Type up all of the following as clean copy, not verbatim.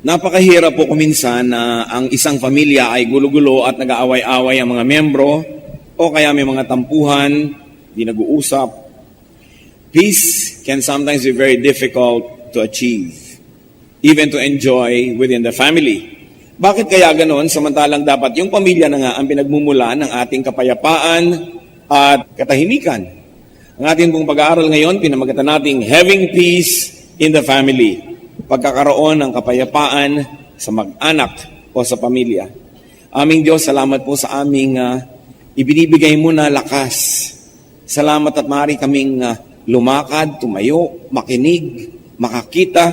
Napakahirap po kuminsan na ang isang pamilya ay gulo-gulo at nag-aaway-away ang mga membro o kaya may mga tampuhan, di nag-uusap. Peace can sometimes be very difficult to achieve, even to enjoy within the family. Bakit kaya ganon samantalang dapat yung pamilya na nga ang pinagmumulan ng ating kapayapaan at katahimikan? Ang ating pong pag-aaral ngayon, pinamagatan nating Having Peace in the Family. Pagkakaroon ng kapayapaan sa mag-anak o sa pamilya. Aming Diyos, salamat po sa aming ibinibigay mo na lakas. Salamat at maaari kaming lumakad, tumayo, makinig, makakita.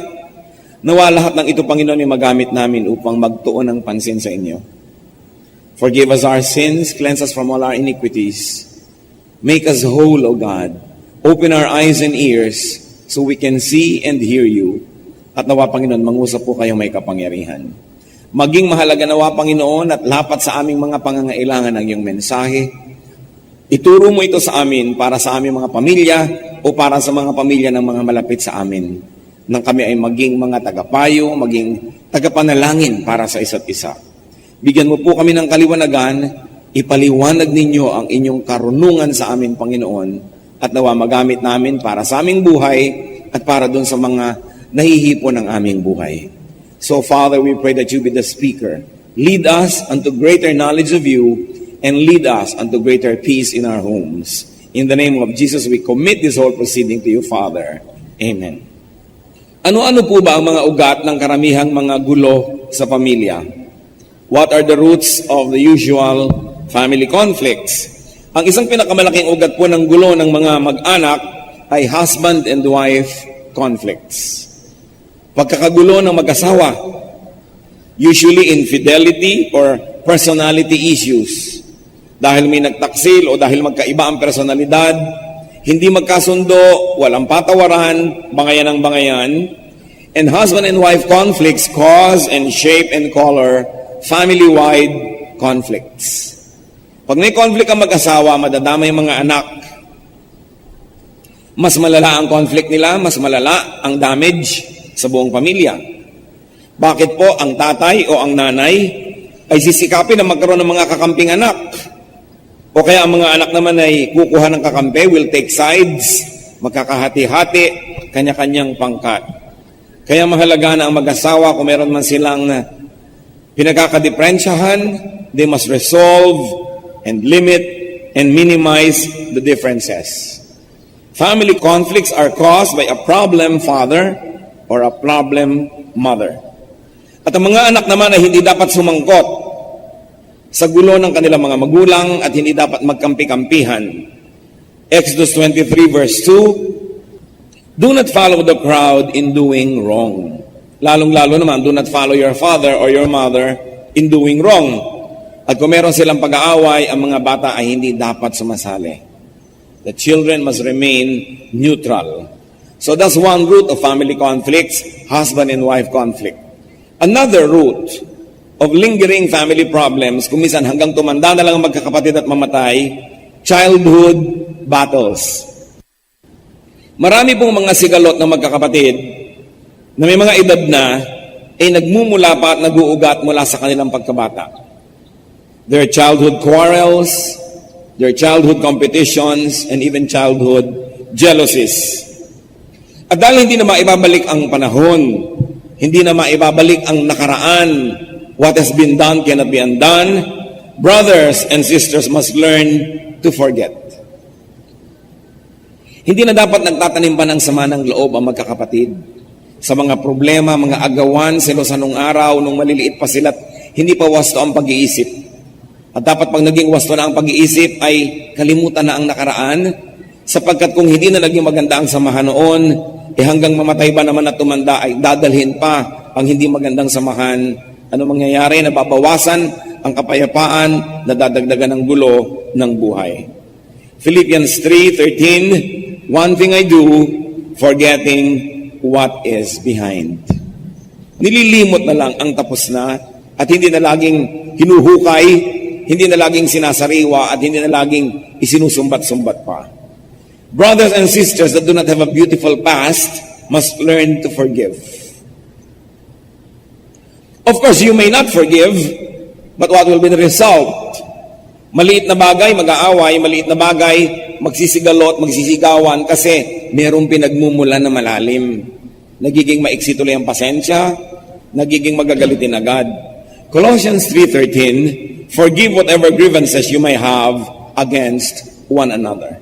Nawa lahat ng ito, Panginoon, ay magamit namin upang magtuon ng pansin sa inyo. Forgive us our sins, cleanse us from all our iniquities. Make us whole, O God. Open our eyes and ears so we can see and hear you. At nawa, Panginoon, mangusap po kayong may kapangyarihan. Maging mahalaga nawa, Panginoon, at lapat sa aming mga pangangailangan ng iyong mensahe. Ituro mo ito sa amin para sa aming mga pamilya o para sa mga pamilya ng mga malapit sa amin. Nang kami ay maging mga tagapayo, maging tagapanalangin para sa isa't isa. Bigyan mo po kami ng kaliwanagan, ipaliwanag ninyo ang inyong karunungan sa amin, Panginoon, at nawa magamit namin para sa aming buhay at para doon sa mga nahihipon ng aming buhay. So, Father, we pray that you be the speaker. Lead us unto greater knowledge of you and lead us unto greater peace in our homes. In the name of Jesus, we commit this whole proceeding to you, Father. Amen. Ano-ano po ba ang mga ugat ng karamihang mga gulo sa pamilya? What are the roots of the usual family conflicts? Ang isang pinakamalaking ugat po ng gulo ng mga mag-anak ay husband and wife conflicts. Pagkakagulo ng mag-asawa, usually infidelity or personality issues. Dahil may nagtaksil o dahil magkaiba ang personalidad, hindi magkasundo, walang patawaran, bangayan ang bangayan, and husband and wife conflicts cause and shape and color family-wide conflicts. Pag may conflict ang mag-asawa, madadama yung mga anak. Mas malala ang conflict nila, mas malala ang damage sa buong pamilya. Bakit po ang tatay o ang nanay ay sisikapin na magkaroon ng mga kakamping anak? O kaya ang mga anak naman ay kukuha ng kakampi, will take sides, magkakahati-hati, kanya-kanyang pangkat. Kaya mahalaga na ang mag-asawa kung meron man silang pinagkakadiprensyahan, they must resolve and limit and minimize the differences. Family conflicts are caused by a problem father or a problem mother. At ang mga anak naman ay hindi dapat sumangkot sa gulo ng kanilang mga magulang at hindi dapat magkampi-kampihan. Exodus 23 verse 2, do not follow the crowd in doing wrong. Lalong-lalo naman, do not follow your father or your mother in doing wrong. At kung meron silang pag-aaway, ang mga bata ay hindi dapat sumasali. The children must remain neutral. So that's one root of family conflicts, husband and wife conflict. Another root of lingering family problems, kung minsan hanggang tumanda na lang ang magkakapatid at mamatay, childhood battles. Marami pong mga sigalot na magkakapatid na may mga edad na ay nagmumula pa at nag-uugat mula sa kanilang pagkabata. Their childhood quarrels, their childhood competitions, and even childhood jealousies. At dahil hindi na maibabalik ang panahon, hindi na maibabalik ang nakaraan, what has been done cannot be undone, brothers and sisters must learn to forget. Hindi na dapat nagtatanim pa ng sama ng loob ang magkakapatid sa mga problema, mga agawan, selosan nung araw, nung maliliit pa sila, hindi pa wasto ang pag-iisip. At dapat pag naging wasto na ang pag-iisip ay kalimutan na ang nakaraan, sapagkat kung hindi na naging maganda ang samahan noon, hanggang mamatay ba naman at tumanda ay dadalhin pa ang hindi magandang samahan. Ano mangyayari? Nababawasan ang kapayapaan, nadadagdagan ng gulo ng buhay. Philippians 3:13, one thing I do, forgetting what is behind. Nililimot na lang ang tapos na at hindi na laging hinuhukay, hindi na laging sinasariwa at hindi na laging isinusumbat-sumbat pa. Brothers and sisters that do not have a beautiful past must learn to forgive. Of course, you may not forgive, but what will be the result? Maliit na bagay, mag-aaway, maliit na bagay, magsisigalot, magsisigawan kasi merong pinagmumulan na malalim. Nagiging maiksi tuloy ang pasensya, nagiging magagalitin agad. Colossians 3:13, forgive whatever grievances you may have against one another.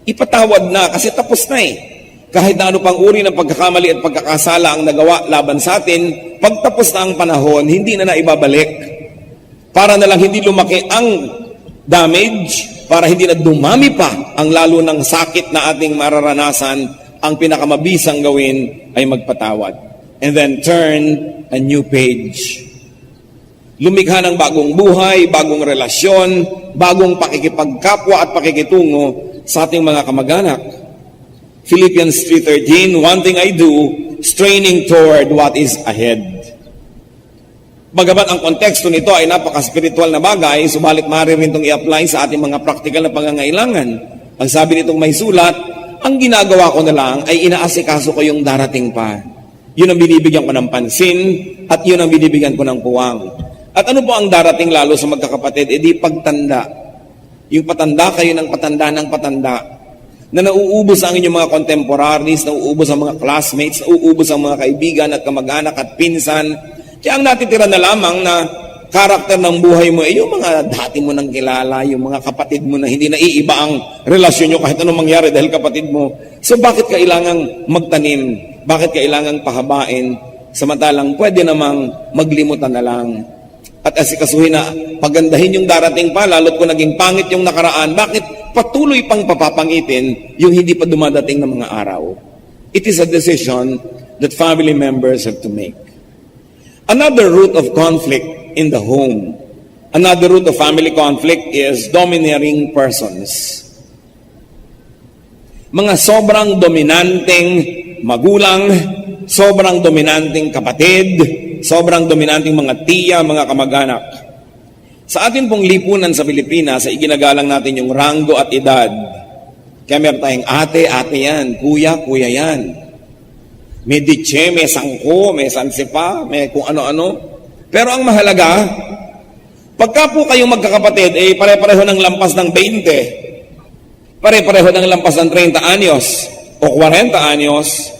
Ipatawad na kasi tapos na eh. Kahit na ano pang uri ng pagkakamali at pagkakasala ang nagawa laban sa atin, pagtapos na ang panahon, hindi na naibabalik. Para na lang hindi lumaki ang damage, para hindi na dumami pa ang lalo ng sakit na ating mararanasan, ang pinakamabisang gawin ay magpatawad. And then turn a new page. Lumikha ng bagong buhay, bagong relasyon, bagong pakikipagkapwa at pakikitungo sa ating mga kamag-anak. Philippians 3:13, one thing I do, straining toward what is ahead. Bagamat ang konteksto nito ay napaka-spiritual na bagay, subalit maaari rin itong i-apply sa ating mga practical na pangangailangan. Ang sabi nitong may sulat, ang ginagawa ko na lang ay inaasikaso ko yung darating pa. Yun ang binibigyan ko ng pansin at yun ang binibigyan ko ng puwang. At ano po ang darating lalo sa magkakapatid? E di pagtanda. Yung patanda kayo ng patanda, na nauubos ang inyong mga contemporaries, nauubos ang mga classmates, nauubos ang mga kaibigan at kamag-anak at pinsan. Kaya ang natitira na lamang na karakter ng buhay mo ay yung mga dati mo nang kilala, yung mga kapatid mo na hindi na iiba ang relasyon nyo kahit anong mangyari dahil kapatid mo. So bakit kailangang magtanim? Bakit kailangang pahabain? Samantalang pwede namang maglimutan na lang. At asikasuhin na pagandahin yung darating pa, lalo't kung naging pangit yung nakaraan, bakit patuloy pang papapangitin yung hindi pa dumadating ng mga araw? It is a decision that family members have to make. Another root of conflict in the home, another root of family conflict is domineering persons. Mga sobrang dominanteng magulang, sobrang dominanteng kapatid, sobrang dominanteng mga tiya, mga kamag-anak. Sa atin pong lipunan sa Pilipinas, ay iginagalang natin yung ranggo at edad. Kaya meron tayong ate, ate yan, kuya, kuya yan. May ditche, may sangko, may sansipa, may kung ano-ano. Pero ang mahalaga, pagka po kayong magkakapatid, eh pare-pareho ng lampas ng 20, pare-pareho ng lampas ng 30 anyos o 40 anyos,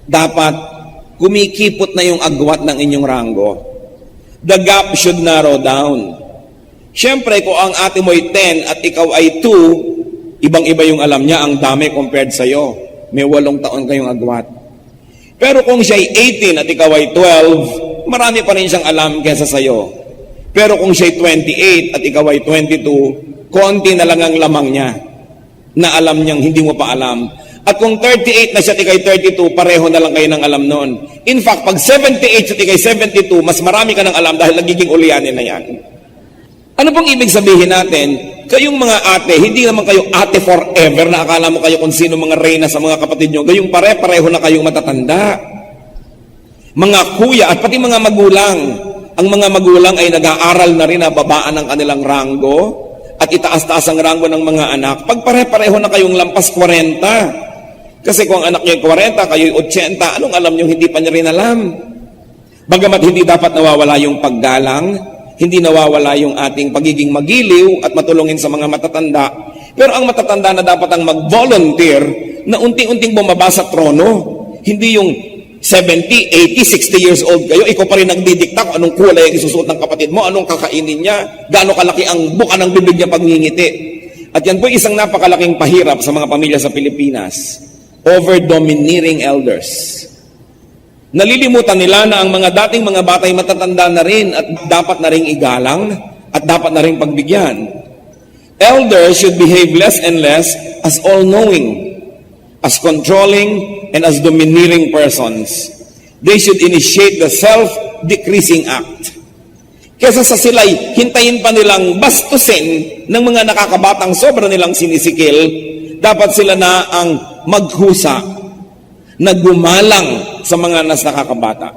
dapat kumikipot na yung agwat ng inyong ranggo. The gap should narrow down. Siyempre, kung ang ate mo ay 10 at ikaw ay 2, ibang-iba yung alam niya, ang dami compared sa'yo. May 8 taon kayong agwat. Pero kung siya ay 18 at ikaw ay 12, marami pa rin siyang alam kesa sa'yo. Pero kung siya ay 28 at ikaw ay 22, konti na lang ang lamang niya na alam niyang hindi mo pa alam. At kung 38 na siya at ikaw ay 32, pareho na lang kayo ng alam noon. In fact, pag 78 at ikaw ay 72, mas marami ka ng alam dahil nagiging ulyanin na yan. Ano pong ibig sabihin natin? Kayong mga ate, hindi naman kayo ate forever na akala mo kayo kung sino mga reyna sa mga kapatid nyo. Gayong pare-pareho na kayong matatanda. Mga kuya at pati mga magulang. Ang mga magulang ay nag-aaral na rin na babaan ng kanilang ranggo at itaas-taas ang ranggo ng mga anak. Pag pare-pareho na kayong lampas 40. Kasi kung anak nyo 40, kayo 80, anong alam nyo hindi pa nyo rin alam? Bagamat hindi dapat nawawala yung paggalang, hindi nawawala yung ating pagiging magiliw at matulungin sa mga matatanda. Pero ang matatanda na dapat ang mag-volunteer na unti-unting bumaba sa trono. Hindi yung 70, 80, 60 years old kayo, ikaw pa rin nagdidikta kung anong kulay ang isusuot ng kapatid mo, anong kakainin niya, gaano kalaki ang buka ng bibig niya pag ngingiti. At yan po isang napakalaking pahirap sa mga pamilya sa Pilipinas. Over-domineering elders. Nalilimutan nila na ang mga dating mga batay matatanda na rin at dapat na rin igalang at dapat na rin pagbigyan. Elders should behave less and less as all-knowing, as controlling, and as domineering persons. They should initiate the self-decreasing act. Kesa sa sila'y hintayin pa nilang bastusin ng mga nakakabatang sobra nilang sinisikil, dapat sila na ang maghusa na gumalang sa mga nas nakakabata.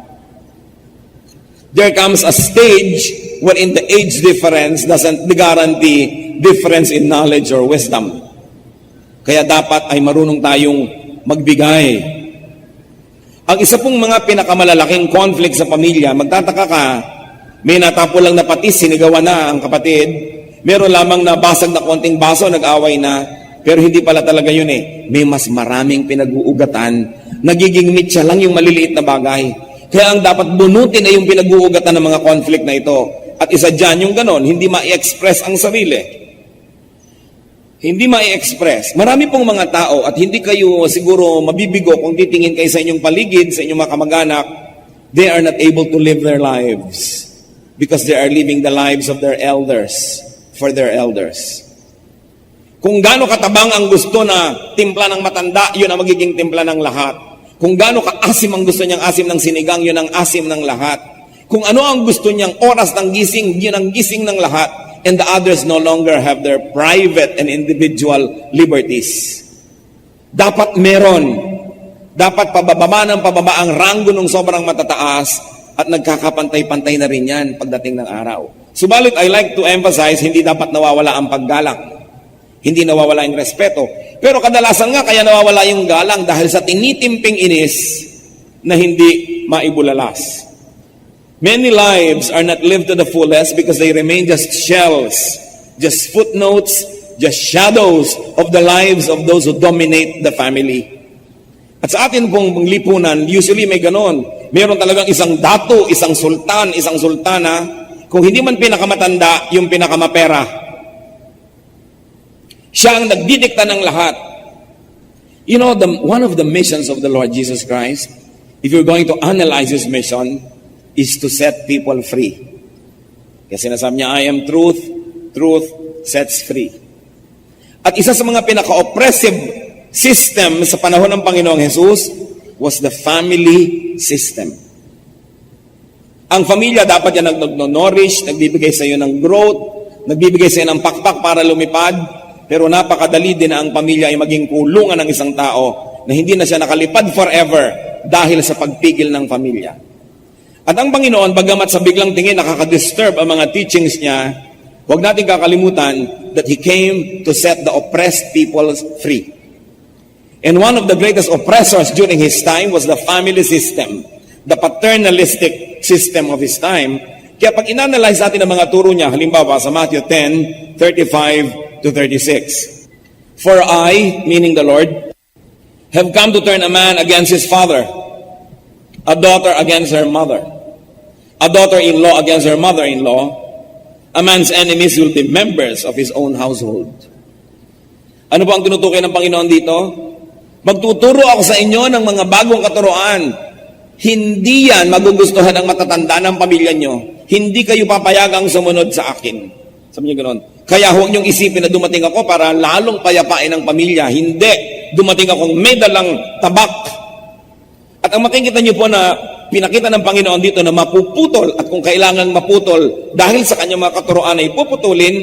There comes a stage wherein the age difference doesn't guarantee difference in knowledge or wisdom. Kaya dapat ay marunong tayong magbigay. Ang isa pong mga pinakamalalaking conflict sa pamilya, magtataka ka, may natapo lang na patis, sinigawan na ang kapatid, meron lamang na basag na konting baso, nag-away na, pero hindi pala talaga yun eh. May mas maraming pinag-uugatan, nagiging mitya lang yung maliliit na bagay. Kaya ang dapat bunutin ay yung pinag-uugatan ng mga conflict na ito. At isa dyan yung ganon, hindi ma-express ang sarili. Hindi ma-express. Marami pong mga tao at hindi kayo siguro mabibigo kung titingin kayo sa inyong paligid, sa inyong mga kamag-anak, they are not able to live their lives because they are living the lives of their elders for their elders. Kung gaano katabang ang gusto na timpla ng matanda, yun ang magiging timpla ng lahat. Kung gaano kaasim ang gusto niyang asim ng sinigang, yun ang asim ng lahat. Kung ano ang gusto niyang oras ng gising, yun ang gising ng lahat. And the others no longer have their private and individual liberties. Dapat meron. Dapat pababa ng pababa ang ranggo ng sobrang matataas at nagkakapantay-pantay na rin yan pagdating ng araw. Subalit, I like to emphasize, hindi dapat nawawala ang paggalang. Hindi nawawala yung respeto. Pero kadalasan nga kaya nawawala yung galang dahil sa tinitimping inis na hindi maibulalas. Many lives are not lived to the fullest because they remain just shells, just footnotes, just shadows of the lives of those who dominate the family. At sa atin pong lipunan, usually may ganon. Meron talagang isang dato, isang sultan, isang sultana. Kung hindi man pinakamatanda, yung pinakamapera. Siya ang nagdidikta ng lahat. You know, one of the missions of the Lord Jesus Christ, if you're going to analyze His mission, is to set people free. Kasi sinasabi niya, I am truth, truth sets free. At isa sa mga pinaka-oppressive system sa panahon ng Panginoong Jesus was the family system. Ang pamilya dapat yan nag-nourish, nagbibigay sa iyo ng growth, nagbibigay sa iyo ng pakpak para lumipad, pero napakadali din na ang pamilya ay maging kulungan ng isang tao na hindi na siya nakalipad forever dahil sa pagpigil ng pamilya. At ang Panginoon, bagamat sa biglang tingin nakaka-disturb ang mga teachings niya, huwag natin kakalimutan that He came to set the oppressed people free. And one of the greatest oppressors during His time was the family system, the paternalistic system of His time. Kaya pag inanalyze natin ang mga turo niya, halimbawa sa Matthew 10:35 to 36. For I, meaning the Lord, have come to turn a man against his father, a daughter against her mother, a daughter-in-law against her mother-in-law. A man's enemies will be members of his own household. Ano po ang tinutukoy ng Panginoon dito? Magtuturo ako sa inyo ng mga bagong katuroan. Hindi yan magugustuhan ang matatanda ng pamilya nyo. Hindi kayo papayagang sumunod sa akin. Sabi niya ganoon. Kaya huwag niyong isipin na dumating ako para lalong payapain ang pamilya. Hindi. Dumating akong may dalang tabak. At ang makikita niyo po na pinakita ng Panginoon dito na mapuputol at kung kailangan maputol dahil sa kanyang mga katuroan ay puputulin,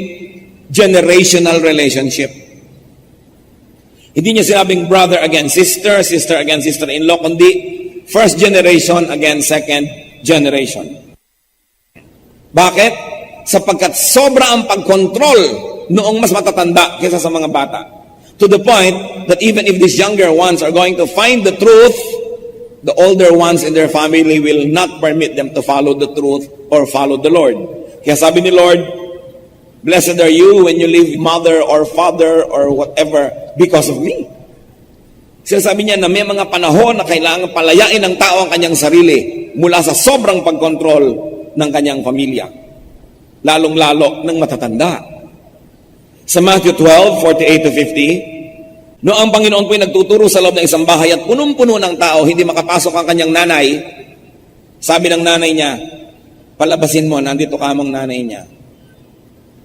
generational relationship. Hindi niya sinabing brother against sister, sister against sister-in-law, kundi first generation against second generation. Bakit? Sapagkat sobra ang pagkontrol noong mas matatanda kaysa sa mga bata. To the point that even if these younger ones are going to find the truth, the older ones in their family will not permit them to follow the truth or follow the Lord. Kaya sabi ni Lord, blessed are you when you leave mother or father or whatever because of me. Sinasabi niya na may mga panahon na kailangan palayain ng tao ang kanyang sarili mula sa sobrang pagkontrol ng kanyang pamilya. Lalong-lalo ng matatanda. Sa Matthew 12:48 to 50, no ang Panginoon po ay nagtuturo sa loob ng isang bahay at punong-puno ng tao, hindi makapasok ang kanyang nanay. Sabi ng nanay niya, palabasin mo, nandito ka mong nanay niya.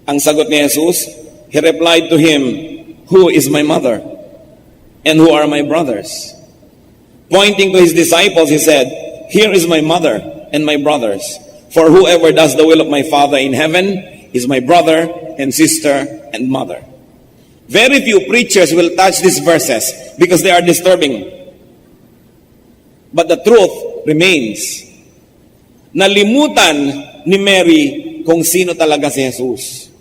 Ang sagot ni Jesus, He replied to him, who is my mother? And who are my brothers? Pointing to His disciples, He said, here is my mother and my brothers. For whoever does the will of my Father in heaven is my brother and sister and mother. Very few preachers will touch these verses because they are disturbing. But the truth remains. Nalimutan ni Mary kung sino talaga si Jesus.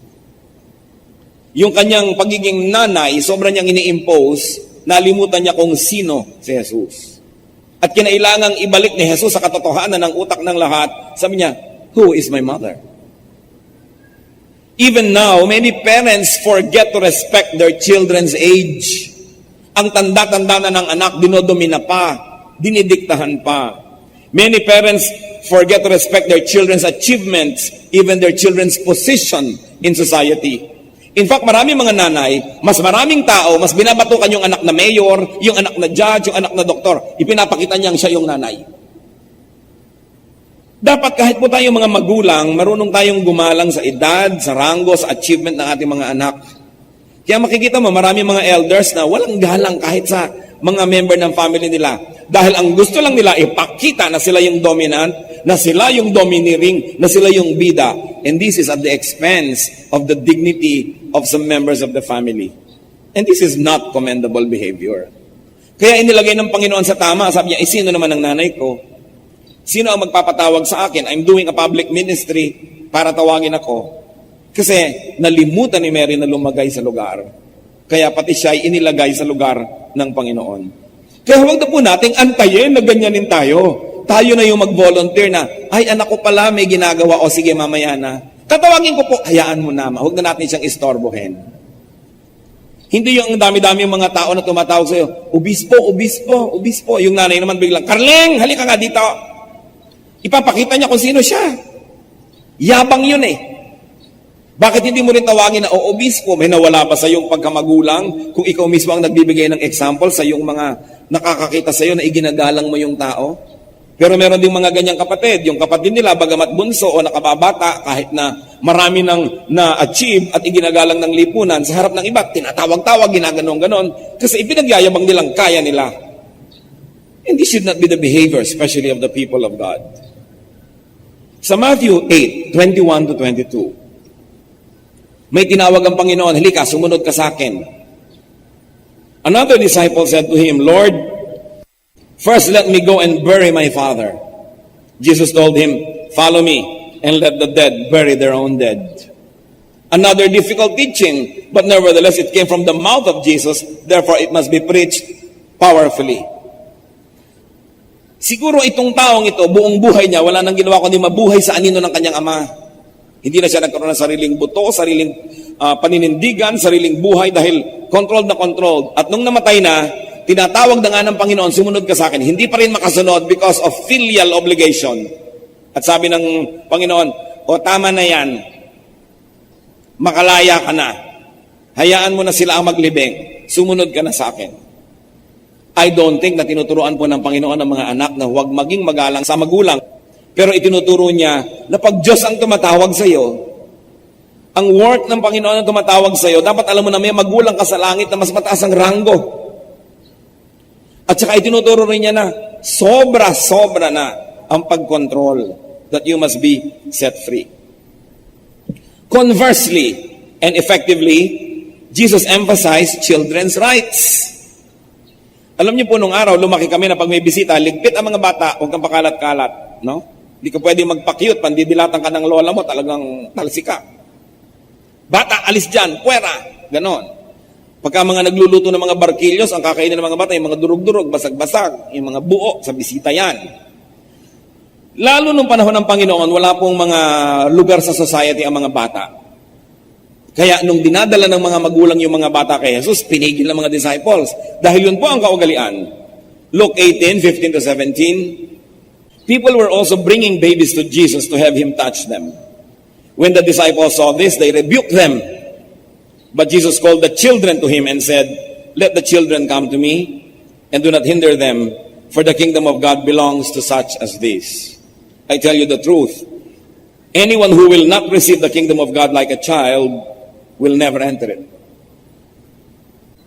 Yung kanyang pagiging nanay, sobrang niyang ini-impose, nalimutan niya kung sino si Jesus. At kinailangang ibalik ni Jesus sa katotohanan ng utak ng lahat. Sabi niya, who is my mother? Even now, many parents forget to respect their children's age. Ang tanda-tanda na ng anak, dinodomina pa, dinidiktahan pa. Many parents forget to respect their children's achievements, even their children's position in society. In fact, maraming mga nanay, mas maraming tao, mas binabatukan yung anak na mayor, yung anak na judge, yung anak na doktor. Ipinapakita niyang siya yung nanay. Dapat kahit po tayong mga magulang, marunong tayong gumalang sa edad, sa ranggo, sa achievement ng ating mga anak. Kaya makikita mo, maraming mga elders na walang galang kahit sa mga member ng family nila. Dahil ang gusto lang nila ipakita na sila yung dominant, na sila yung domineering, na sila yung bida. And this is at the expense of the dignity of some members of the family. And this is not commendable behavior. Kaya inilagay ng Panginoon sa tama, sabi niya, sino naman ang nanay ko? Sino ang magpapatawag sa akin? I'm doing a public ministry para tawagin ako. Kasi nalimutan ni Mary na lumagay sa lugar. Kaya pati siya ay inilagay sa lugar ng Panginoon. Kaya huwag na po nating antayin na ganyanin tayo. Tayo na yung mag-volunteer na, ay anak ko pala may ginagawa, o sige mamaya na. Tatawagin ko po, hayaan mo na, huwag na natin siyang istorbohin. Hindi yung dami-dami mga tao na tumatawag sa'yo, obispo, obispo, obispo. Yung nanay naman biglang, Carleng, halika nga dito. Ipapakita niya kung sino siya. Yabang yun eh. Bakit hindi mo rin tawagin na, obispo, may nawala ba sa iyong pagkamagulang kung ikaw mismo ang nagbibigay ng example sa iyong mga nakakakita sa iyo na iginagalang mo yung tao? Pero meron ding mga ganyang kapatid. Yung kapatid nila, bagamat bunso o nakababata, kahit na marami nang na-achieve at iginagalang ng lipunan, sa harap ng iba, tinatawag-tawag, ginaganon-ganon, kasi ipinagyayabang nilang kaya nila. And this should not be the behavior, especially of the people of God. Sa Matthew 8:21 to 22, may tinawag ang Panginoon, halika, sumunod ka sa akin. Another disciple said to him, Lord, first let me go and bury my father. Jesus told him, follow me and let the dead bury their own dead. Another difficult teaching, but nevertheless it came from the mouth of Jesus, therefore it must be preached powerfully. Siguro itong taong ito, buong buhay niya, wala nang ginawa kundi mabuhay sa anino ng kanyang ama. Hindi na siya nagkaroon ng sariling buto, sariling paninindigan, sariling buhay dahil controlled na controlled. At nung namatay na, tinatawag na nga ng Panginoon, sumunod ka sa akin. Hindi pa rin makasunod because of filial obligation. At sabi ng Panginoon, tama na yan. Makalaya ka na. Hayaan mo na sila ang maglibing. Sumunod ka na sa akin. I don't think na tinuturuan po ng Panginoon ang mga anak na huwag maging magalang sa magulang. Pero itinuturo niya na pag Diyos ang tumatawag sa iyo, ang work ng Panginoon ang tumatawag sa iyo, dapat alam mo na may magulang ka sa langit na mas mataas ang ranggo. At saka itinuturo rin niya na sobra-sobra na ang pagkontrol, that you must be set free. Conversely and effectively, Jesus emphasized children's rights. Alam niyo po, nung araw, lumaki kami na pag may bisita, ligpit ang mga bata, huwag kang pakalat-kalat. No? Hindi ka pwede magpa-cute, pandidilatan ka ng lola mo, talagang talsika. Bata, alis dyan, puwera, ganon. Pagka mga nagluluto ng mga barkilyos, ang kakainin ng mga bata, yung mga durug-durug, basag-basag, yung mga buo, sa bisita yan. Lalo nung panahon ng Panginoon, wala pong mga lugar sa society ang mga bata. Kaya nung dinadala ng mga magulang yung mga bata kay Jesus, pinigil ng mga disciples. Dahil yun po ang kaugalian. Luke 18:15 to 17, people were also bringing babies to Jesus to have him touch them. When the disciples saw this, they rebuked them. But Jesus called the children to him and said, let the children come to me, and do not hinder them, for the kingdom of God belongs to such as this. I tell you the truth, anyone who will not receive the kingdom of God like a child will never enter it.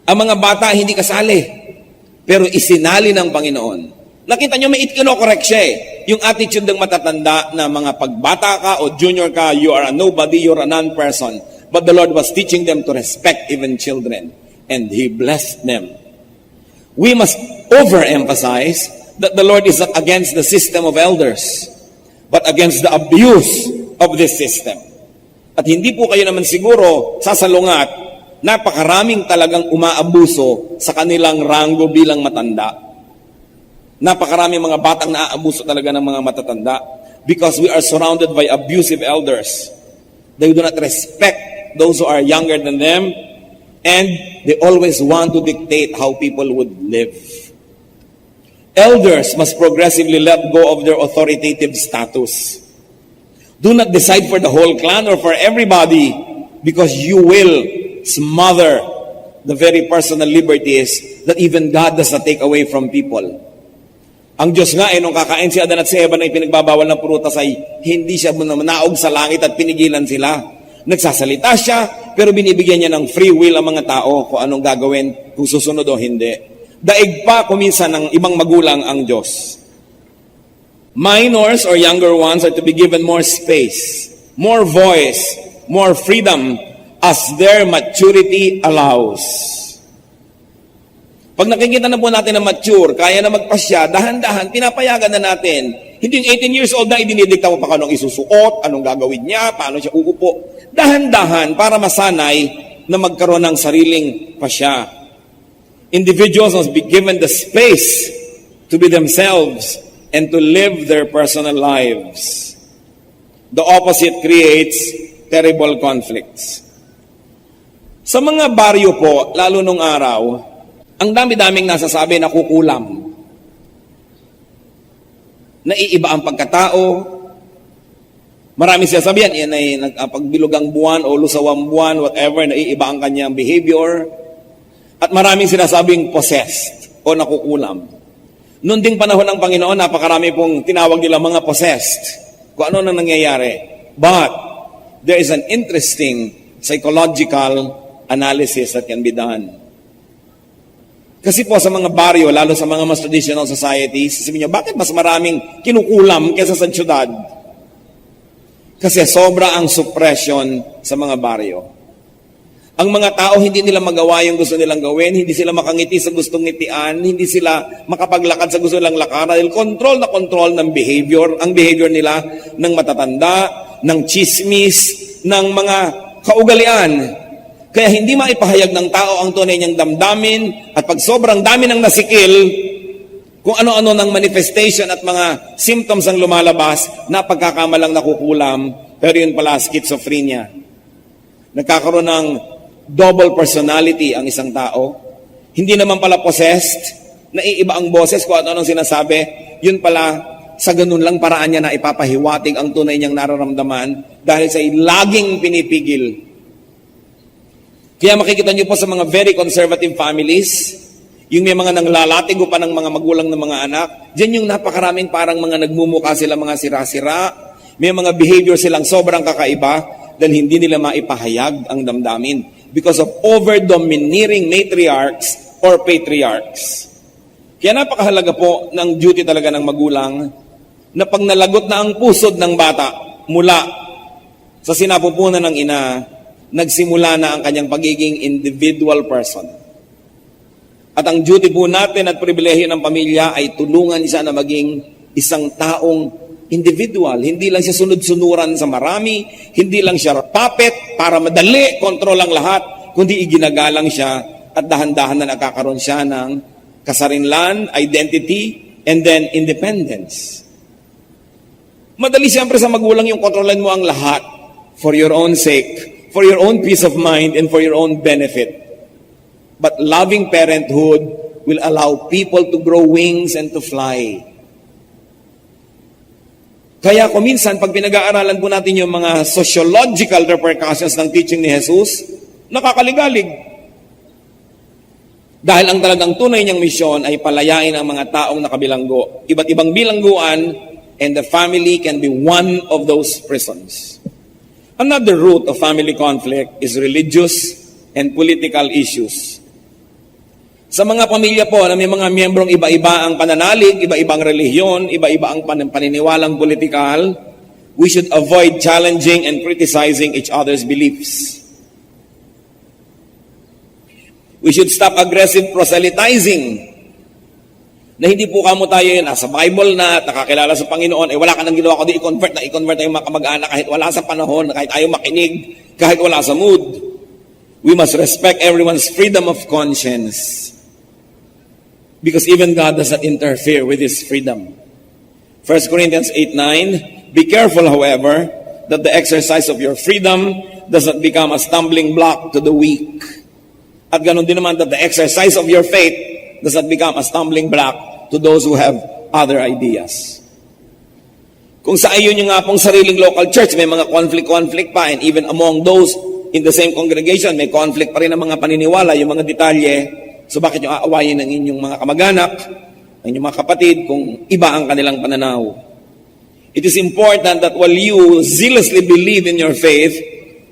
Ang mga bata hindi kasali, pero isinali ng Panginoon. Nakita nyo, may kino-correct siya eh. Yung attitude ng matatanda na mga pagbata ka o junior ka, you are a nobody, you're a non-person. But the Lord was teaching them to respect even children. And He blessed them. We must overemphasize that the Lord is not against the system of elders, but against the abuse of this system. At hindi po kayo naman siguro sasalungat, napakaraming talagang umaabuso sa kanilang ranggo bilang matanda. Napakarami mga batang naaabuso talaga ng mga matatanda because we are surrounded by abusive elders. They do not respect those who are younger than them, and they always want to dictate how people would live. Elders must progressively let go of their authoritative status. Do not decide for the whole clan or for everybody, because you will smother the very personal liberties that even God does not take away from people. Ang Diyos nga, nung kakain si Adan at si Eva na ipinagbabawal ng prutas ay hindi siya naog sa langit at pinigilan sila. Nagsasalita siya, pero binibigyan niya ng free will ang mga tao kung anong gagawin, kung susunod o hindi. Daig pa kuminsan ng ibang magulang ang Diyos. Minors or younger ones are to be given more space, more voice, more freedom as their maturity allows. Pag nakikita na po natin na mature, kaya na magpasya, dahan-dahan, pinapayagan na natin. Hindi yung 18 years old na idinidikta mo pa anong isusuot, anong gagawin niya, paano siya uupo. Dahan-dahan para masanay na magkaroon ng sariling pasya. Individuals must be given the space to be themselves and to live their personal lives. The opposite creates terrible conflicts. Sa mga baryo po, lalo nung araw, ang dami-daming nasasabi na kukulam. Naiiba ang pagkatao. Maraming sinasabihan, yan ay pagbilugang buwan o lusawang buwan, whatever, naiiba ang kanyang behavior. At maraming sinasabing possessed o nakukulam. Noon ding panahon ng Panginoon, napakarami pong tinawag nila mga possessed. Kung ano nang nangyayari. But there is an interesting psychological analysis that can be done. Kasi po sa mga baryo, lalo sa mga mas traditional societies, sabihin nyo, bakit mas maraming kinukulam kaysa sa syudad? Kasi sobra ang suppression sa mga baryo. Ang mga tao, hindi nila magawa yung gusto nilang gawin, hindi sila makangiti sa gustong ngitian, hindi sila makapaglakad sa gusto nilang lakaran, dahil control ng behavior, ang behavior nila ng matatanda, ng chismis, ng mga kaugalian. Kaya hindi maipahayag ng tao ang tunay niyang damdamin, at pag sobrang dami ng nasikil, kung ano-ano ng manifestation at mga symptoms ang lumalabas, napagkakamalang nakukulam, pero yun pala schizophrenia. Nagkakaroon ng double personality ang isang tao. Hindi naman pala possessed, naiiba ang boses kung ano-anong sinasabi, yun pala sa ganun lang paraan niya na ipapahiwatig ang tunay niyang nararamdaman dahil sa laging pinipigil. Kaya makikita niyo po sa mga very conservative families, yung may mga nanglalatigo pa ng mga magulang ng mga anak, dyan yung napakaraming parang mga nagmumukha sila mga sira-sira, may mga behavior silang sobrang kakaiba dahil hindi nila maipahayag ang damdamin because of over-domineering matriarchs or patriarchs. Kaya napakahalaga po ng duty talaga ng magulang na pag nalagot na ang pusod ng bata mula sa sinapupunan ng ina, nagsimula na ang kanyang pagiging individual person. At ang duty po natin at pribilehiyo ng pamilya ay tulungan siya na maging isang taong individual. Hindi lang siya sunod-sunuran sa marami, hindi lang siya puppet para madali, kontrol ang lahat, kundi iginagalang siya at dahan-dahan na nakakaroon siya ng kasarinlan, identity, and then independence. Madali siyempre sa magulang yung kontrolan mo ang lahat for your own sake, for your own peace of mind, and for your own benefit. But loving parenthood will allow people to grow wings and to fly. Kaya kung minsan, pag pinag-aaralan po natin yung mga sociological repercussions ng teaching ni Jesus, nakakaligalig. Dahil ang talagang tunay niyang misyon ay palayain ang mga taong nakabilanggo. Iba't ibang bilangguan, and the family can be one of those prisons. Another root of family conflict is religious and political issues. Sa mga pamilya po na may mga miyembrong iba-iba ang pananalig, iba-ibang relihiyon, iba-iba ang paniniwalang politikal, we should avoid challenging and criticizing each other's beliefs. We should stop aggressive proselytizing. Na hindi po kamo tayo yun, nasa Bible na, nakakilala sa Panginoon, wala ka nang ginawa kundi i-convert na yung mga kamag-anak kahit wala sa panahon, kahit ayaw makinig, kahit wala sa mood. We must respect everyone's freedom of conscience. because even God does not interfere with his freedom. 1 Corinthians 8:9, be careful, however, that the exercise of your freedom does not become a stumbling block to the weak. At ganun din naman that the exercise of your faith does not become a stumbling block to those who have other ideas. Kung sa ayun yung nga pong sariling local church, may mga conflict pa, and even among those in the same congregation, may conflict pa rin ang mga paniniwala, yung mga detalye. So bakit yung aawayin ng inyong mga kamag-anak, ang inyong mga kapatid, kung iba ang kanilang pananaw? It is important that while you zealously believe in your faith,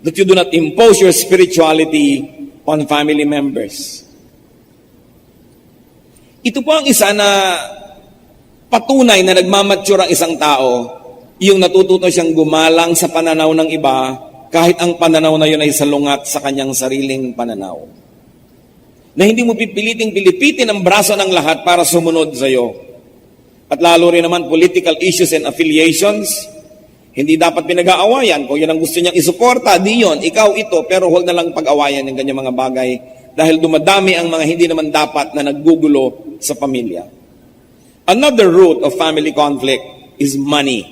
that you do not impose your spirituality on family members. Ito po ang isa na patunay na nagmamature ang isang tao, yung natututo siyang gumalang sa pananaw ng iba, kahit ang pananaw na yun ay salungat sa kanyang sariling pananaw. Na hindi mo pilipitin ang braso ng lahat para sumunod sa iyo. At lalo rin naman political issues and affiliations, hindi dapat pinag-aawayan. Kung yun ang gusto niyang isuporta, di yun, ikaw ito, pero huwag na lang pag-awayan ng ganyang mga bagay dahil dumadami ang mga hindi naman dapat na naggugulo sa pamilya. Another root of family conflict is money.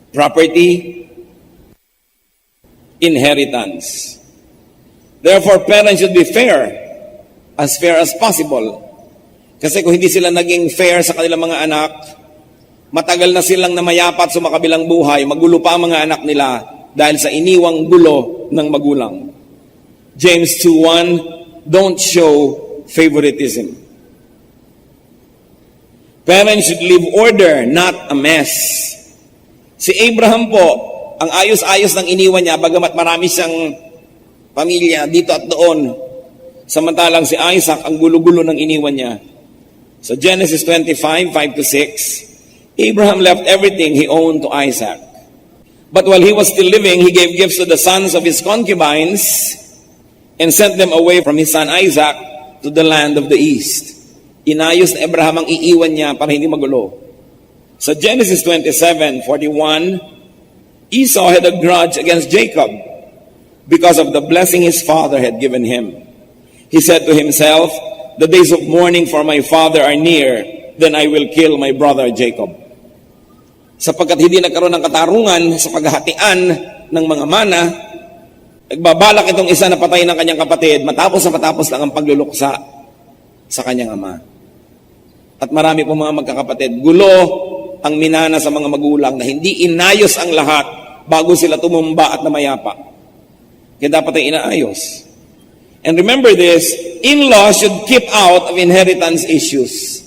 Property, inheritance. Therefore, parents should be fair as possible. Kasi kung hindi sila naging fair sa kanilang mga anak, matagal na silang namayapat sa makabilang buhay, magulo pa ang mga anak nila dahil sa iniwang gulo ng magulang. James 2:1, don't show favoritism. Parents should leave order, not a mess. Si Abraham po, ang ayos-ayos ng iniwan niya, bagamat marami siyang pamilya dito at doon. Samantalang si Isaac, ang gulo-gulo ng iniwan niya. So Genesis 25:5-6, Abraham left everything he owned to Isaac. But while he was still living, he gave gifts to the sons of his concubines and sent them away from his son Isaac to the land of the east. Inayos na Abraham ang iiwan niya para hindi magulo. Sa Genesis 27:41, Esau had a grudge against Jacob because of the blessing his father had given him. He said to himself, the days of mourning for my father are near, then I will kill my brother Jacob. Sapagkat hindi nagkaroon ng katarungan sa paghahatian ng mga mana, nagbabalak itong isa na patayin ng kanyang kapatid matapos lang ang pagluluksa sa kanyang ama. At marami po mga magkakapatid, gulo ang minana sa mga magulang na hindi inayos ang lahat bago sila tumumba at namayapa. Kaya dapat ay inaayos. And remember this, in-laws should keep out of inheritance issues.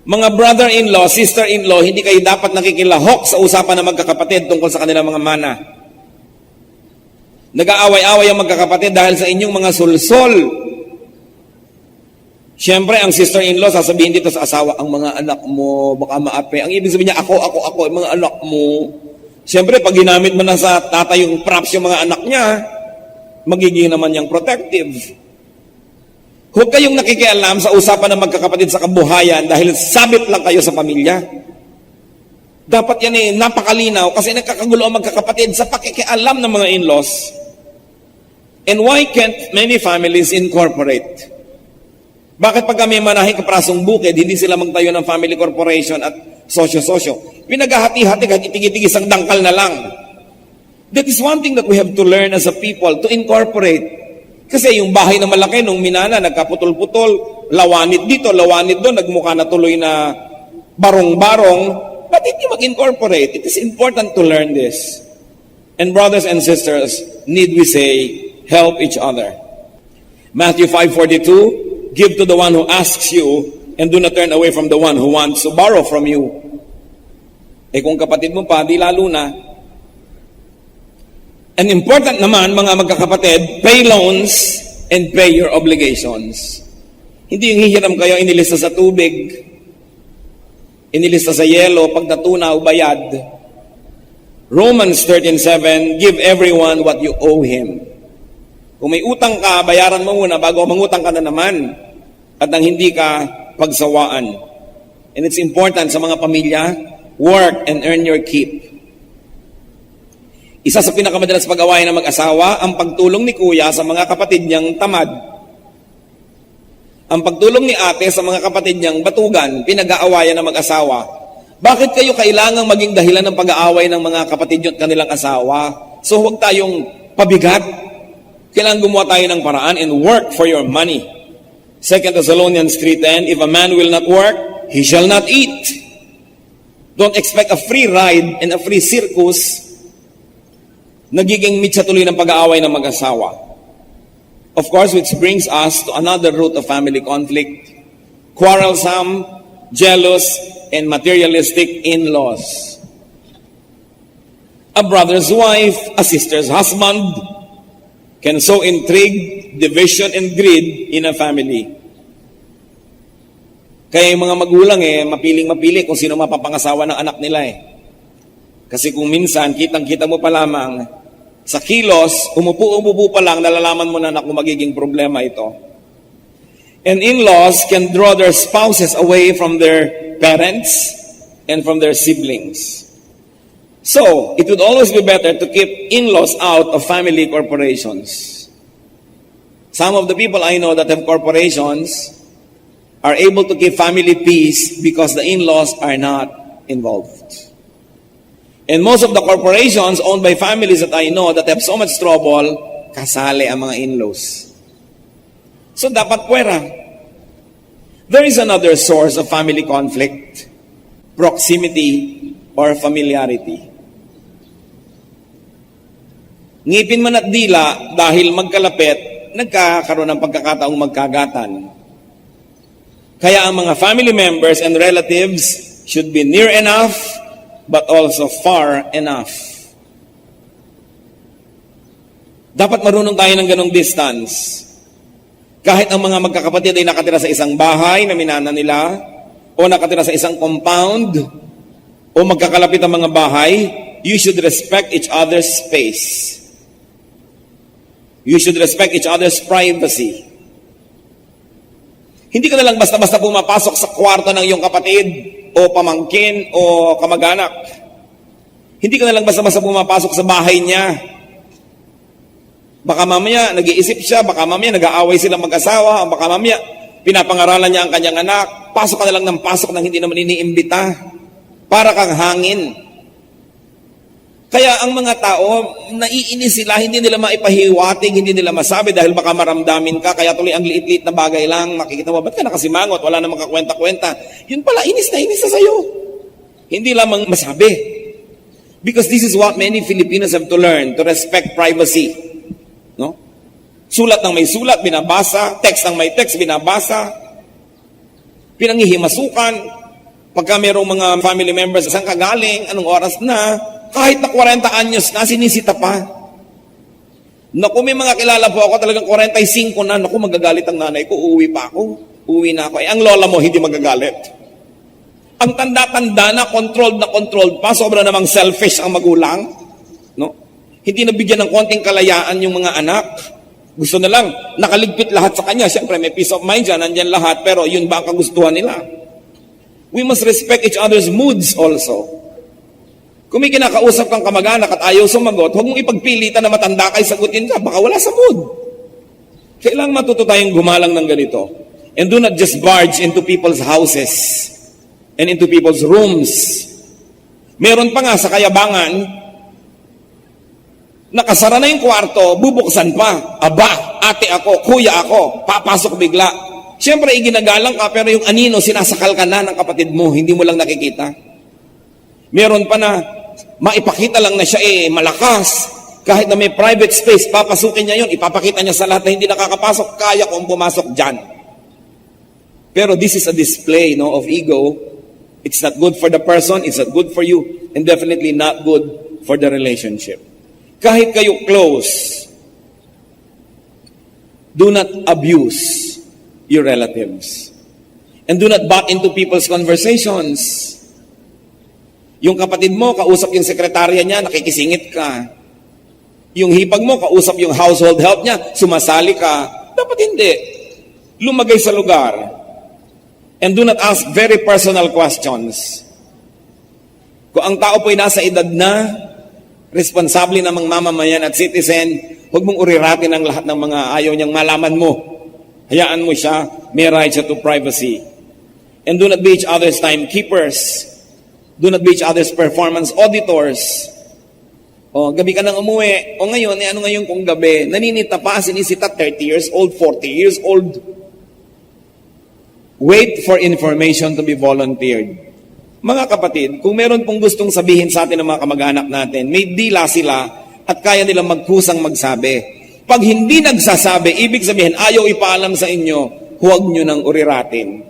Mga brother-in-law, sister-in-law, hindi kayo dapat nakikilahok sa usapan ng magkakapatid tungkol sa kanilang mga mana. Nag-aaway-away ang magkakapatid dahil sa inyong mga sulsol. Siyempre, ang sister-in-law, sasabihin dito sa asawa, ang mga anak mo, baka maape. Ang ibig sabihin niya, ako, ang mga anak mo. Siyempre, pag ginamit mo na sa tatay yung props yung mga anak niya, magiging naman niyang protective. Huwag kayong nakikialam sa usapan ng magkakapatid sa kabuhayan dahil sabit lang kayo sa pamilya. Dapat yan napakalinaw kasi nagkakagulo ang magkakapatid sa pakikialam ng mga in-laws. And why can't many families incorporate? Bakit pag kami manahing kaprasong bukid, hindi sila magtayo ng family corporation at sosyo-sosyo? Pinaghahati-hati kahit itigis ang dangkal na lang. That is one thing that we have to learn as a people, to incorporate. Kasi yung bahay na malaki nung minana, nagkaputol-putol, lawanit dito, lawanit doon, nagmukha na tuloy na barong-barong, but hindi mag-incorporate. It is important to learn this. And brothers and sisters, need we say, help each other. Matthew 5:42, give to the one who asks you, and do not turn away from the one who wants to borrow from you. Eh kung kapatid mo pa, di lalo na. And important naman, mga magkakapatid, pay loans and pay your obligations. Hindi yung hihiram kayo, inilista sa tubig, inilista sa yelo, pag natunaw, bayad. Romans 13:7, give everyone what you owe him. Kung may utang ka, bayaran mo muna bago mangutang ka na naman at nang hindi ka pagsawaan. And it's important sa mga pamilya, work and earn your keep. Isa sa pinakamadalas pag-awayan ng mag-asawa, ang pagtulong ni kuya sa mga kapatid niyang tamad. Ang pagtulong ni ate sa mga kapatid niyang batugan, pinag-aawayan ng mag-asawa. Bakit kayo kailangang maging dahilan ng pag-aaway ng mga kapatid niyo at kanilang asawa? So huwag tayong pabigat. Kailangan gumawa tayo ng paraan and work for your money. 2 Thessalonians 3:10, if a man will not work, he shall not eat. Don't expect a free ride and a free circus. Nagiging mitsa tuloy ng pag-aaway ng mag-asawa. Of course, which brings us to another root of family conflict. Quarrelsome, jealous, and materialistic in-laws. A brother's wife, a sister's husband, can sow intrigue, division, and greed in a family. Kaya yung mga magulang mapiling-mapili kung sino mapapangasawa ng anak nila Kasi kung minsan, kitang-kita mo pa lamang, sa kilos, umupo pa lang, nalalaman mo na kung magiging problema ito. And in-laws can draw their spouses away from their parents and from their siblings. So, it would always be better to keep in-laws out of family corporations. Some of the people I know that have corporations are able to keep family peace because the in-laws are not involved. And most of the corporations owned by families that I know that have so much trouble, kasali ang mga in-laws. So dapat puwera. There is another source of family conflict, proximity or familiarity. Ngipin man at dila dahil magkalapit, nagkakaroon ng pagkakataong magkagatan. Kaya ang mga family members and relatives should be near enough but also far enough. Dapat marunong tayo ng ganong distance. Kahit ang mga magkakapatid ay nakatira sa isang bahay na minana nila, o nakatira sa isang compound, o magkakalapit ang mga bahay, you should respect each other's space. You should respect each other's privacy. Hindi ka na lang basta-basta pumapasok sa kwarto ng iyong kapatid, o pamangkin, o kamag-anak. Hindi ka na lang basta-basta pumapasok sa bahay niya. Baka mamaya nag-iisip siya, baka mamaya nag-aaway silang mag-asawa, baka mamaya pinapangaralan niya ang kanyang anak. Pasok ka na lang ng pasok nang hindi naman iniimbita. Para kang hangin. Kaya ang mga tao, naiinis sila, hindi nila maipahiwatig, hindi nila masabi dahil baka maramdamin ka, kaya tuloy ang liit-liit na bagay lang, makikita mo, ba't ka nakasimangot, wala namang kakwenta-kwenta. Yun pala, inis na sa'yo. Hindi lamang masabi. Because this is what many Filipinos have to learn, to respect privacy. No? Sulat ng may sulat, binabasa. Text ng may text, binabasa. Pinangihimasukan. Pagka mayroong mga family members, saan ka galing, anong oras na, kahit na 40 anyos na, sinisita pa. Naku, may mga kilala po ako, talagang 45 na, naku, magagalit ang nanay ko, uuwi pa ako, uuwi na ako. Ang lola mo, hindi magagalit. Ang tanda-tanda na, controlled pa, sobra namang selfish ang magulang. No? Hindi nabigyan ng konting kalayaan yung mga anak. Gusto na lang, nakaligpit lahat sa kanya. Siyempre, may peace of mind dyan, nandyan lahat, pero yun ba ang kagustuhan nila? We must respect each other's moods also. Kung may kinakausap kang kamag-anak at ayaw sumagot, huwag mong ipagpilitan na matanda kay sagutin ka. Baka wala sa mood. Kailangan matuto tayong gumalang ng ganito. And do not just barge into people's houses and into people's rooms. Meron pa nga sa Kayabangan, nakasara na yung kwarto, bubuksan pa. Aba, ate ako, kuya ako, papasok bigla. Siyempre, iginagalang ka, pero yung anino, sinasakal ka na ng kapatid mo, hindi mo lang nakikita. Meron pa na, maipakita lang na siya malakas. Kahit na may private space, papasukin niya yun, ipapakita niya sa lahat na hindi nakakapasok, kaya kung pumasok dyan. Pero this is a display of ego. It's not good for the person, it's not good for you, and definitely not good for the relationship. Kahit kayo close, do not abuse your relatives. And do not butt into people's conversations. Yung kapatid mo, kausap yung sekretarya niya, nakikisingit ka. Yung hipag mo, kausap yung household help niya, sumasali ka. Dapat hindi. Lumagay sa lugar. And do not ask very personal questions. Kung ang tao po'y nasa edad na, responsable namang mamamayan at citizen, huwag mong uriratin ang lahat ng mga ayaw niyang malaman mo. Hayaan mo siya, may right siya to privacy. And do not be each other's timekeepers. Do not be each other's performance auditors. O, gabi ka nang umuwi. O ngayon, ano ngayon kung gabi? Naninita pa, sinisita 30 years old, 40 years old. Wait for information to be volunteered. Mga kapatid, kung meron pong gustong sabihin sa atin ng mga kamag-anak natin, may dila sila at kaya nilang magkusang magsabi. Pag hindi nagsasabi, ibig sabihin, ayaw ipaalam sa inyo, huwag nyo nang uriratin.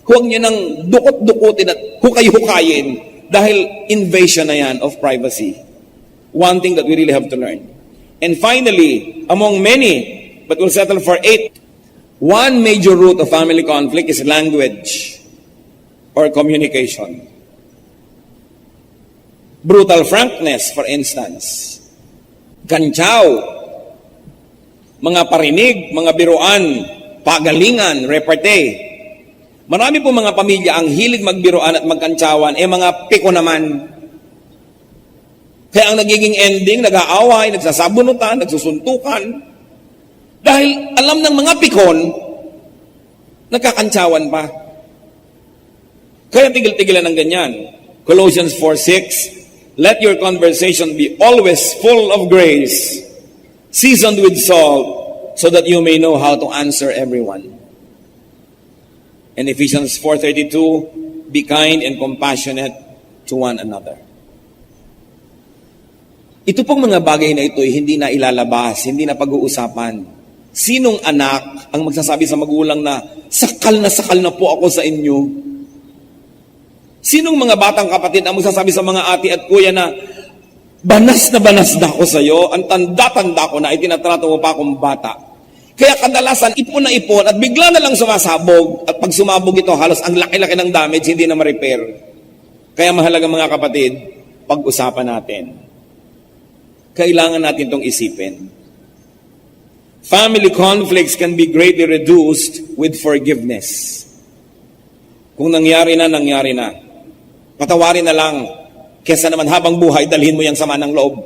Huwag nyo nang dukot-dukutin at hukay-hukayin dahil invasion na yan of privacy. One thing that we really have to learn. And finally, among many, but we'll settle for 8, one major root of family conflict is language or communication. Brutal frankness, for instance. Kantsaw, mga parinig, mga biruan, pagalingan, repartee. Marami po mga pamilya ang hilig magbiruan at magkantsawan, mga piko naman. Kaya ang nagiging ending, nag-aaway, nagsasabunutan, nagsusuntukan. Dahil alam ng mga pikon, nagkakantsawan pa. Kaya tigil-tigilan ng ganyan. Colossians 4:6, let your conversation be always full of grace, seasoned with salt, so that you may know how to answer everyone. And Ephesians 4:32, be kind and compassionate to one another. Ito pong mga bagay na ito ay hindi na ilalabas, hindi na pag-uusapan. Sinong anak ang magsasabi sa magulang na sakal na po ako sa inyo? Sinong mga batang kapatid ang magsasabi sa mga ate at kuya na banas na ako sa iyo, ang tanda-tanda ko na itinatrato mo pa akong bata. Kaya kadalasan, ipon na ipon at bigla na lang sumasabog at pag sumabog ito, halos ang laki-laki ng damage, hindi na ma-repair. Kaya mahalaga mga kapatid, pag-usapan natin. Kailangan natin itong isipin. Family conflicts can be greatly reduced with forgiveness. Kung nangyari na, nangyari na. Patawarin na lang. Kesa naman habang buhay, dalhin mo yung sama ng loob.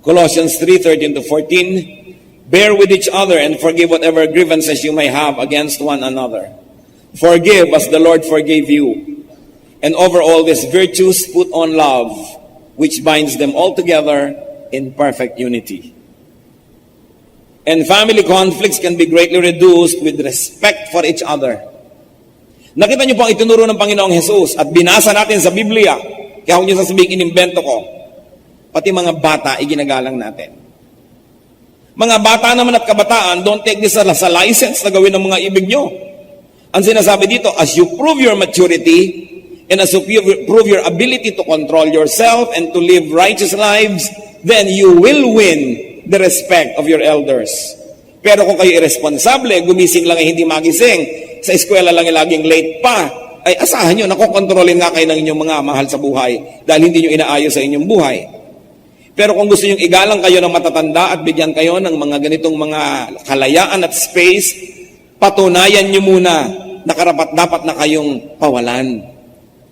Colossians 3:13-14, bear with each other and forgive whatever grievances you may have against one another. Forgive as the Lord forgave you. And over all these virtues, put on love, which binds them all together in perfect unity. And family conflicts can be greatly reduced with respect for each other. Nakita niyo po ang itinuro ng Panginoong Jesus at binasa natin sa Biblia. Kaya huwag niyo sasabihin, inimbento ko. Pati mga bata, iginagalang natin. Mga bata naman at kabataan, don't take this as a license na gawin ng mga ibig niyo. Ang sinasabi dito, as you prove your maturity, and as you prove your ability to control yourself and to live righteous lives, then you will win the respect of your elders. Pero kung kayo irresponsable, gumising lang ay hindi magising, sa eskwela lang ay laging late pa, ay asahan nyo, nakokontrolin nga kayo ng inyong mga mahal sa buhay dahil hindi nyo inaayos sa inyong buhay. Pero kung gusto nyo igalang kayo ng matatanda at bigyan kayo ng mga ganitong mga kalayaan at space, patunayan nyo muna na karapat-dapat na kayong pawalan.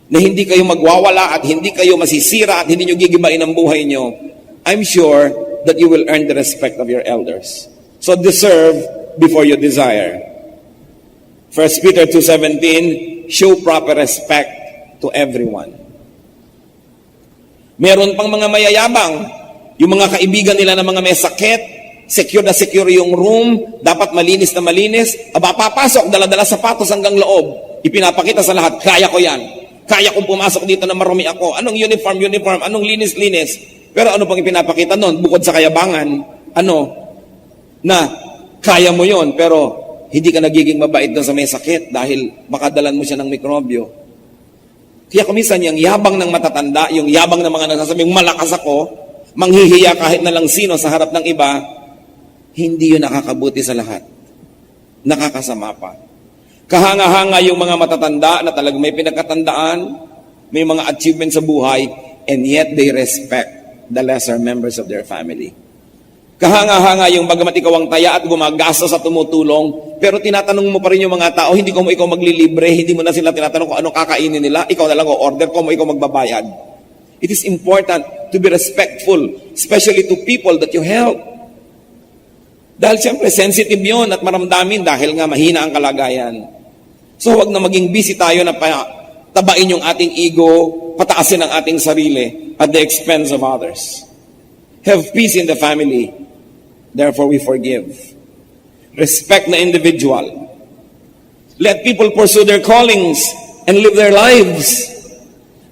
Na hindi kayo magwawala at hindi kayo masisira at hindi nyo gigibain ang buhay nyo, I'm sure that you will earn the respect of your elders. So deserve before you desire. 1 Peter 2:17, show proper respect to everyone. Meron pang mga mayayabang, yung mga kaibigan nila na mga may sakit, secure na secure yung room, dapat malinis na malinis, papasok, dala-dala sapatos hanggang loob, ipinapakita sa lahat, kaya ko yan. Kaya kong pumasok dito na marumi ako. Anong uniform, anong linis-linis. Pero ano pang ipinapakita nun? Bukod sa kayabangan, na kaya mo yon pero hindi ka nagiging mabait doon sa may sakit dahil baka dalan mo siya ng mikrobyo. Kaya kuminsan yung yabang ng matatanda, yung yabang ng mga nagsasabing malakas ako, manghihiya kahit na lang sino sa harap ng iba, hindi yun nakakabuti sa lahat. Nakakasama pa. Kahanga-hanga yung mga matatanda na talagang may pinagkatandaan, may mga achievements sa buhay, and yet they respect the lesser members of their family. Kahanga-hanga yung bagamat ikaw ang taya at gumagasa sa tumutulong, pero tinatanong mo pa rin yung mga tao, hindi ko mo ikaw maglilibre, hindi mo na sila tinatanong kung anong kakainin nila, ikaw na lang o-order ko mo ikaw magbabayad. It is important to be respectful, especially to people that you help. Dahil siyempre sensitive yun at maramdamin dahil nga mahina ang kalagayan. So huwag na maging busy tayo na tabain yung ating ego, pataasin ang ating sarili at the expense of others. Have peace in the family. Therefore we forgive. Respect the individual. Let people pursue their callings and live their lives.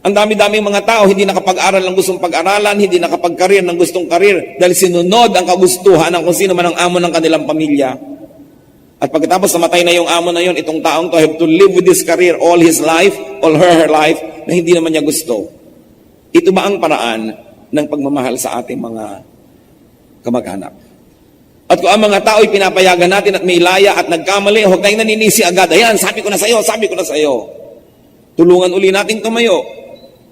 Ang dami-daming mga tao hindi nakapag-aral ng gustong pag-aralan, hindi nakapag-career ng gustong career dahil sinunod ang kagustuhan ng kung sino man ang amo ng kanilang pamilya. At pagkatapos namatay na yung amo na yun, itong taong to have to live with this career all his life, all her life, na hindi naman niya gusto. Ito ba ang paraan ng pagmamahal sa ating mga kamag-anak? At kung ang mga tao'y pinapayagan natin at may laya at nagkamali, huwag tayong naninisi agad. Ayan, sabi ko na sa iyo. Tulungan uli nating tumayo.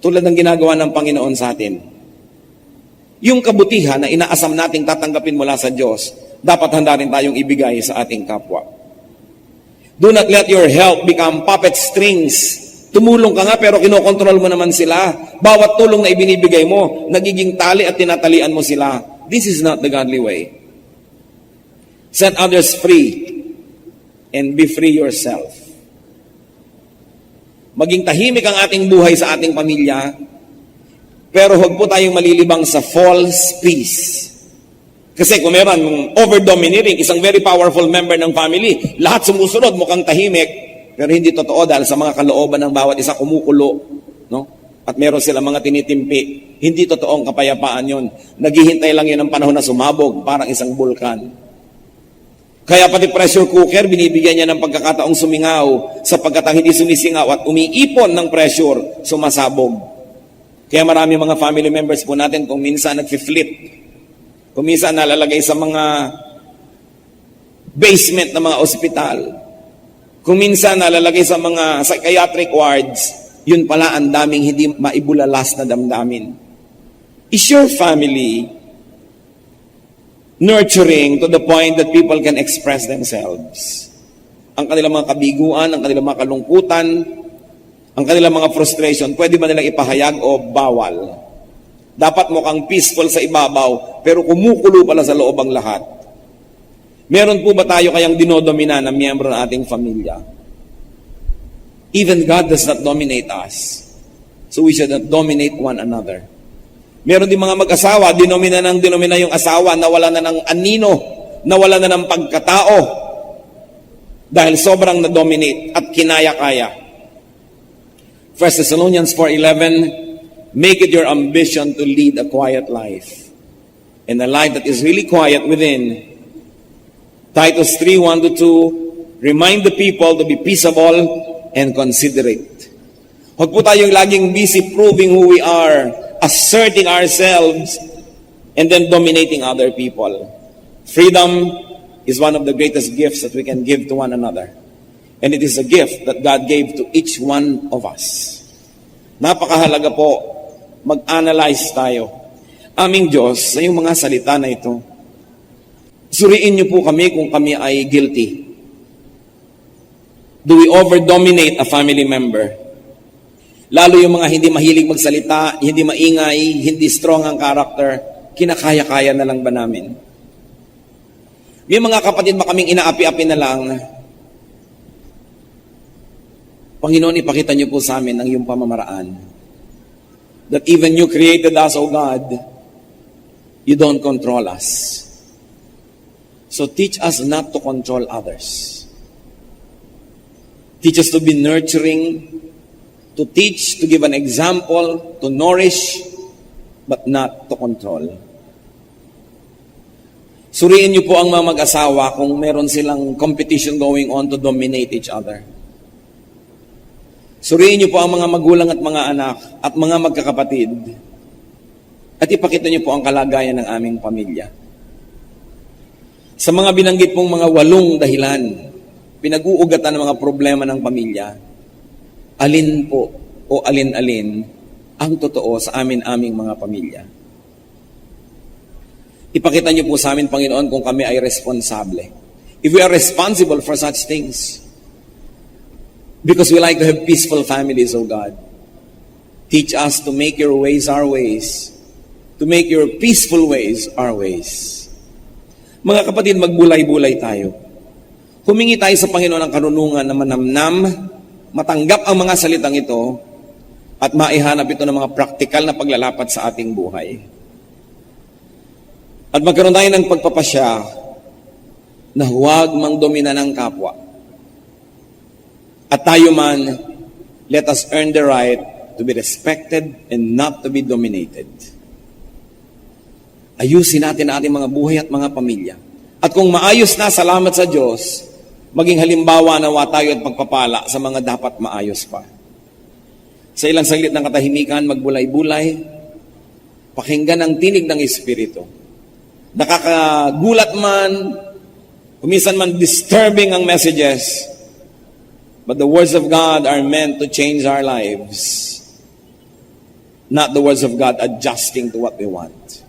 Tulad ng ginagawa ng Panginoon sa atin. Yung kabutihan na inaasam nating tatanggapin mula sa Diyos, dapat handa rin tayong ibigay sa ating kapwa. Do not let your help become puppet strings. Tumulong ka nga pero kinokontrol mo naman sila. Bawat tulong na ibinibigay mo, nagiging tali at tinatalian mo sila. This is not the godly way. Set others free and be free yourself. Maging tahimik ang ating buhay sa ating pamilya, pero huwag po tayong malilibang sa false peace. Kasi kung meron over-dominating, isang very powerful member ng family, lahat sumusunod, mukhang tahimik, pero hindi totoo dahil sa mga kalooban ng bawat isa kumukulo, no? At meron sila mga tinitimpi. Hindi totoong kapayapaan yon. Naghihintay lang yun ng panahon na sumabog, parang isang bulkan. Kaya pati pressure cooker, binibigyan niya ng pagkakataong sumingaw sapagkat ang hindi sumisingaw at umiipon ng pressure, sumasabog. Kaya marami mga family members po natin kung minsan nag-flip, kung minsan nalalagay sa mga basement ng mga ospital, kung minsan nalalagay sa mga psychiatric wards, yun pala ang daming hindi maibulalas na damdamin. Is your family nurturing to the point that people can express themselves? Ang kanilang mga kabiguan, ang kanilang mga kalungkutan, ang kanilang mga frustration, pwede ba nilang ipahayag o bawal? Dapat mukhang peaceful sa ibabaw, pero kumukulo pala sa loob ang lahat. Meron po ba tayo kayang dinodomina na miyembro ng ating pamilya? Even God does not dominate us. So we should not dominate one another. Meron din mga mag-asawa, dinomina yung asawa, nawala na ng anino, nawala na ng pagkatao dahil sobrang na-dominate at kinaya-kaya. 1 Thessalonians 4:11, make it your ambition to lead a quiet life, and a life that is really quiet within. Titus 3:1-2, remind the people to be peaceable and considerate. Huwag po tayong laging busy proving who we are, asserting ourselves, and then dominating other people. Freedom is one of the greatest gifts that we can give to one another. And it is a gift that God gave to each one of us. Napakahalaga po, mag-analyze tayo. Aming Diyos, sa iyong mga salita na ito, suriin niyo po kami kung kami ay guilty. Do we over-dominate a family member? Lalo yung mga hindi mahilig magsalita, hindi maingay, hindi strong ang character, kinakaya-kaya na lang ba namin? May mga kapatid ba kaming inaapi-api na lang? Panginoon, ipakita niyo po sa amin ang iyong pamamaraan. That even you created us, O God, you don't control us. So teach us not to control others. Teach us to be nurturing, to teach, to give an example, to nourish, but not to control. Suriin niyo po ang mga mag-asawa kung meron silang competition going on to dominate each other. Suriin niyo po ang mga magulang at mga anak at mga magkakapatid at ipakita niyo po ang kalagayan ng aming pamilya. Sa mga binanggit pong mga 8 dahilan, pinag-uugatan ng mga problema ng pamilya, alin po o alin-alin ang totoo sa aming mga pamilya. Ipakita niyo po sa amin, Panginoon, kung kami ay responsable. If we are responsible for such things, because we like to have peaceful families, O God, teach us to make your ways our ways, to make your peaceful ways our ways. Mga kapatid, magbulay-bulay tayo. Humingi tayo sa Panginoon ng karunungan na manamnam, matanggap ang mga salitang ito, at maihanap ito ng mga praktikal na paglalapat sa ating buhay. At magkaroon tayo ng pagpapasya na huwag mangdomina ng kapwa. At tayo man, let us earn the right to be respected and not to be dominated. Ayusin natin ang ating mga buhay at mga pamilya. At kung maayos na, salamat sa Diyos, maging halimbawa nawa tayo at pagpapala sa mga dapat maayos pa. Sa ilang saglit ng katahimikan, magbulay-bulay, pakinggan ang tinig ng Espiritu. Nakakagulat man, kuminsan man disturbing ang messages, but the words of God are meant to change our lives. Not the words of God adjusting to what we want.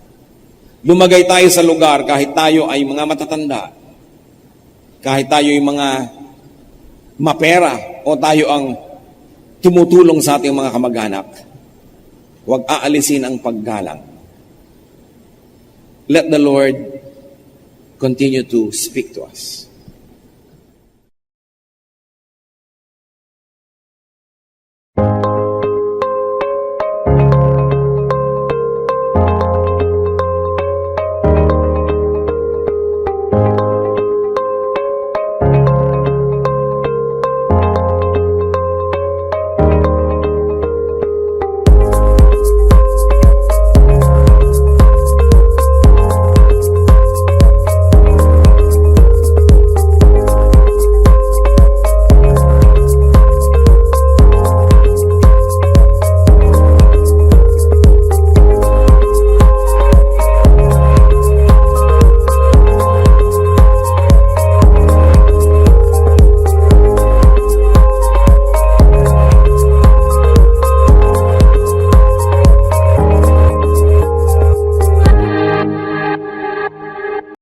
Lumagay tayo sa lugar kahit tayo ay mga matatanda, kahit tayo ay mga mapera, o tayo ang tumutulong sa ating mga kamag-anak. Huwag aalisin ang paggalang. Let the Lord continue to speak to us.